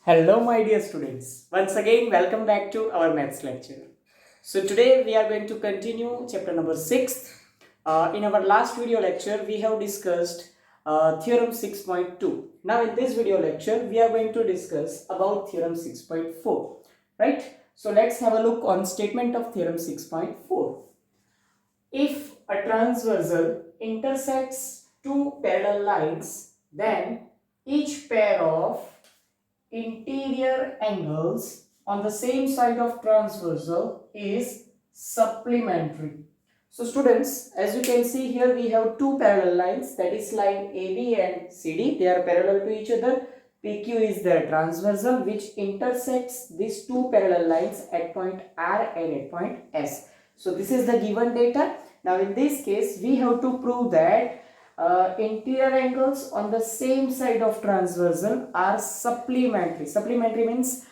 Hello my dear students, once again welcome back to our maths lecture. So today we are going to continue chapter number 6. In our last video lecture we have discussed theorem 6.2. Now in this video lecture we are going to discuss about theorem 6.4, right? So let's have a look on statement of theorem 6.4. If a transversal intersects two parallel lines, then each pair of interior angles on the same side of transversal is supplementary. So students, as you can see here, we have two parallel lines, that is line AB and CD. They are parallel to each other. PQ is their transversal which intersects these two parallel lines at point R and at point S. So this is the given data. Now in this case, we have to prove that interior angles on the same side of transversal are supplementary. Supplementary means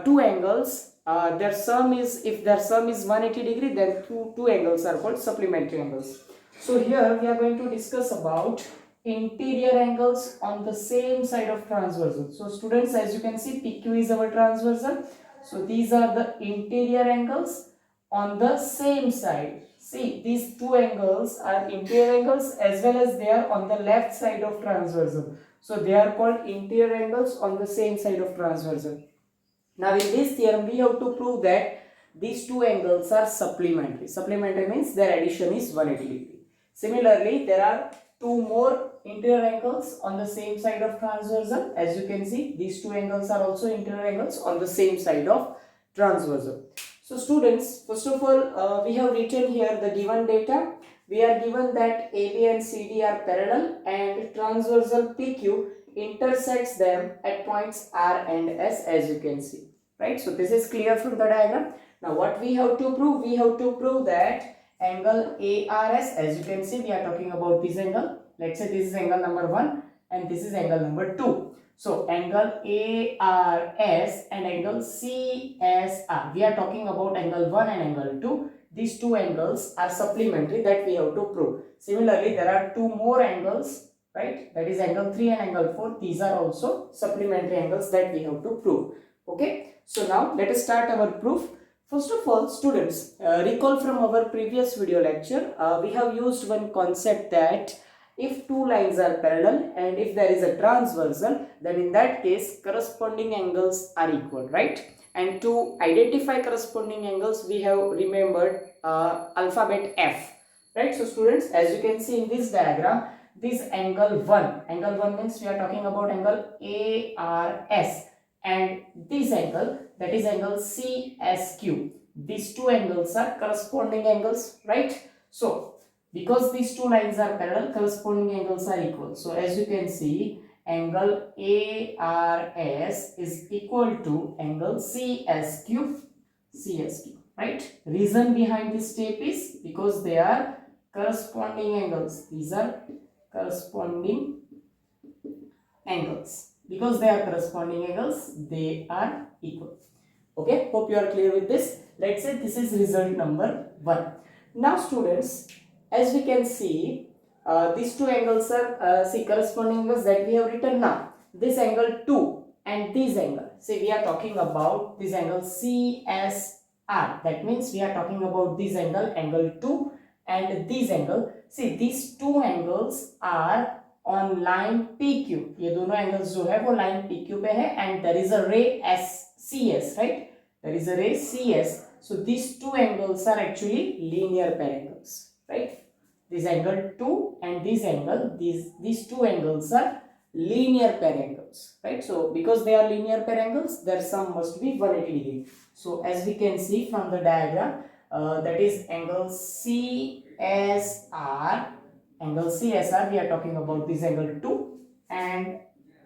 two angles, their sum is, if their sum is 180 degree, then two angles are called supplementary angles. So here we are going to discuss about interior angles on the same side of transversal. So students, as you can see, PQ is our transversal. So these are the interior angles on the same side. See, these two angles are interior angles as well as they are on the left side of transversal. So they are called interior angles on the same side of transversal. Now in this theorem we have to prove that these two angles are supplementary. Supplementary means their addition is 180 degree. Similarly, there are two more interior angles on the same side of transversal. As you can see, these two angles are also interior angles on the same side of transversal. So students, first of all, we have written here the given data. We are given that AB and CD are parallel and transversal PQ intersects them at points R and S, as you can see, right? So this is clear from the diagram. Now what we have to prove? We have to prove that angle ARS, as you can see, we are talking about this angle. Let's say this is angle number 1 and this is angle number 2. So angle ARS and angle CSR, we are talking about angle 1 and angle 2. These two angles are supplementary, that we have to prove. Similarly, there are two more angles, right? That is angle 3 and angle 4. These are also supplementary angles that we have to prove. Okay. So now let us start our proof. First of all, students, recall from our previous video lecture, we have used one concept that if two lines are parallel and if there is a transversal, then in that case corresponding angles are equal, right? And to identify corresponding angles, we have remembered alphabet F, right? So students, as you can see in this diagram, this angle 1 means we are talking about angle ARS, and this angle, that is angle CSQ. These two angles are corresponding angles, right? So because these two lines are parallel, corresponding angles are equal. So as you can see, angle ARS is equal to angle CSQ, right? Reason behind this step is because they are corresponding angles. These are corresponding angles. Because they are corresponding angles, they are equal. Okay, hope you are clear with this. Let's say this is result number 1. Now students, as we can see, these two angles are corresponding angles that we have written now. This angle 2 and this angle. See, we are talking about this angle CSR. That means we are talking about this angle, angle 2, and this angle. See, these two angles are on line PQ. ये दोनों angles जो है वो line PQ पे है, and there is a ray CS, right? There is a ray CS. So these two angles are actually linear pair angles, right? This angle 2 and this angle, these two angles are linear pair angles, right? So because they are linear pair angles, their sum must be 180 degree. So as we can see from the diagram, that is angle CSR. Angle CSR, we are talking about this angle 2, and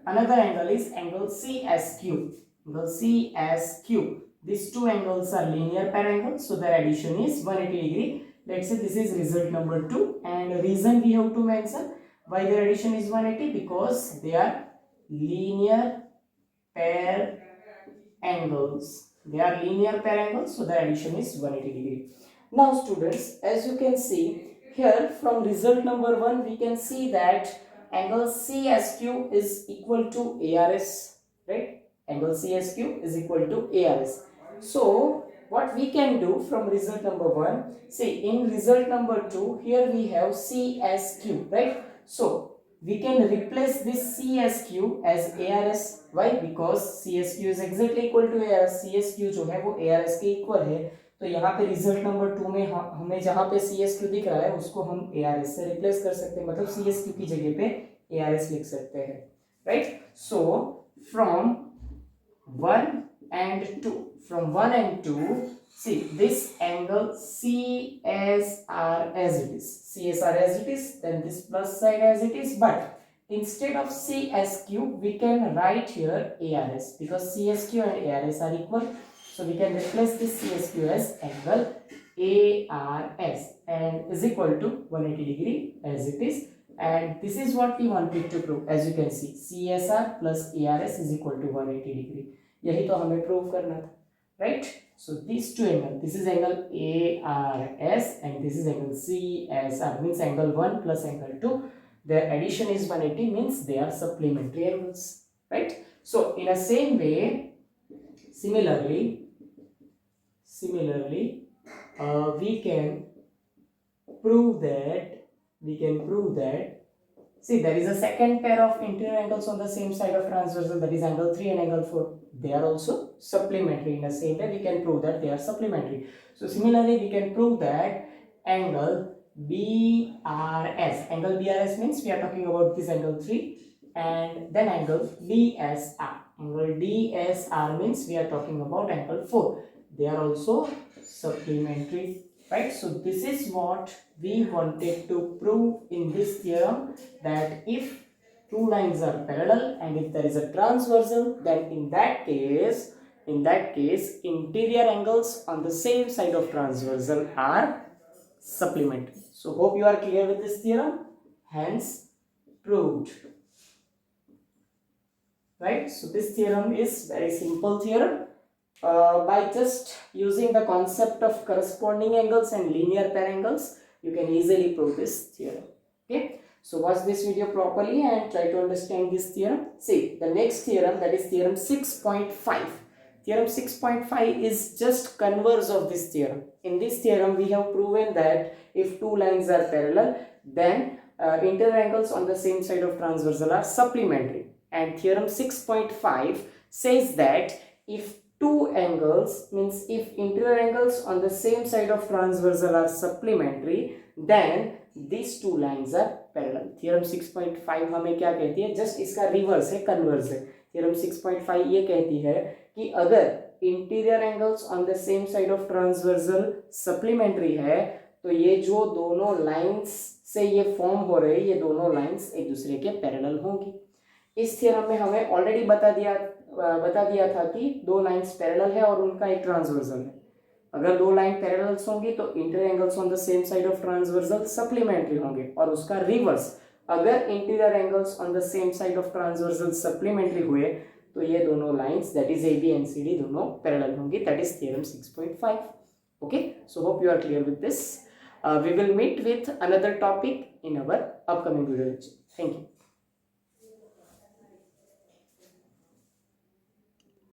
another angle is angle CSQ. Angle CSQ. These two angles are linear pair angles, so their addition is 180 degree. Let's say this is result number 2, and reason we have to mention why their addition is 180, because they are linear pair angles. They are linear pair angles, so their addition is 180 degree. Now students, as you can see here from result number 1, we can see that angle CSQ is equal to ARS, right? angle CSQ is equal to ARS. So what we can do from result number 1, see in result number 2 here we have CSQ, right? So we can replace this CSQ as ARS. Why? Because CSQ is exactly equal to ARS. CSQ जो है वो ARS के equal है, तो यहाँ पे result number 2 में हमें जहाँ पे CSQ दिख रहा है उसको हम ARS से रिप्लेस कर सकते हैं, मतलब CSQ की जगह पे ARS लिख सकते हैं, right? So from 1 and 2, from 1 and 2, see this angle CSR as it is, CSR as it is, then this plus side as it is, but instead of CSQ we can write here ARS because CSQ and ARS are equal, so we can replace this CSQ as angle ARS and is equal to 180 degree as it is, and this is what we wanted to prove. As you can see, CSR plus ARS is equal to 180 degree. यही तो हमें prove करना था, right? So this to angle, this is angle ARS and this is angle CSR, means angle 1 plus angle 2, their addition is 180, means they are supplementary angles, right? So in a same way, similarly we can prove that see there is a second pair of interior angles on the same side of transversal, that is angle 3 and angle 4. They are also supplementary. In the same way we can prove that they are supplementary. So similarly we can prove that angle BRS, angle BRS means we are talking about this angle 3, and then angle DSR, angle DSR means we are talking about angle 4. They are also supplementary, right? So this is what we wanted to prove in this theorem, that if two lines are parallel and if there is a transversal, then in that case interior angles on the same side of transversal are supplementary. So hope you are clear with this theorem, hence proved, right? So this theorem is very simple theorem. By just using the concept of corresponding angles and linear pair angles, you can easily prove this theorem. Okay, so watch this video properly and try to understand this theorem. See the next theorem, that is theorem 6.5. Theorem 6.5 is just converse of this theorem. In this theorem we have proven that if two lines are parallel, then interior angles on the same side of transversal are supplementary, and theorem 6.5 says that if two angles, means if interior angles on the same side of transversal are supplementary, then these two lines are parallel. Theorem 6.5 हमें क्या कहती है, just इसका reverse है, converse है. Theorem 6.5 ये कहती है कि अगर interior angles on the same side of transversal supplementary है, तो ये जो दोनों लाइंस से ये फॉर्म हो रहे हैं, ये दोनों लाइंस एक दूसरे के पैरेलल होंगी. इस थ्योरम में हमें ऑलरेडी बता दिया था कि दो लाइंस पैरेलल है और उनका एक ट्रांसवर्सल है. अगर दो लाइन पैरेलल्स होंगी तो interior angles on the same side of transversal supplementary होंगे, और उसका रिवर्स, अगर interior angles on the same side of transversal supplementary हुए तो ये दोनों lines, that is AB and CD, दोनों पैरेलल होंगी. That is theorem 6.5. Okay, so hope you are clear with this. We will meet with another topic in our upcoming video lecture. Thank you.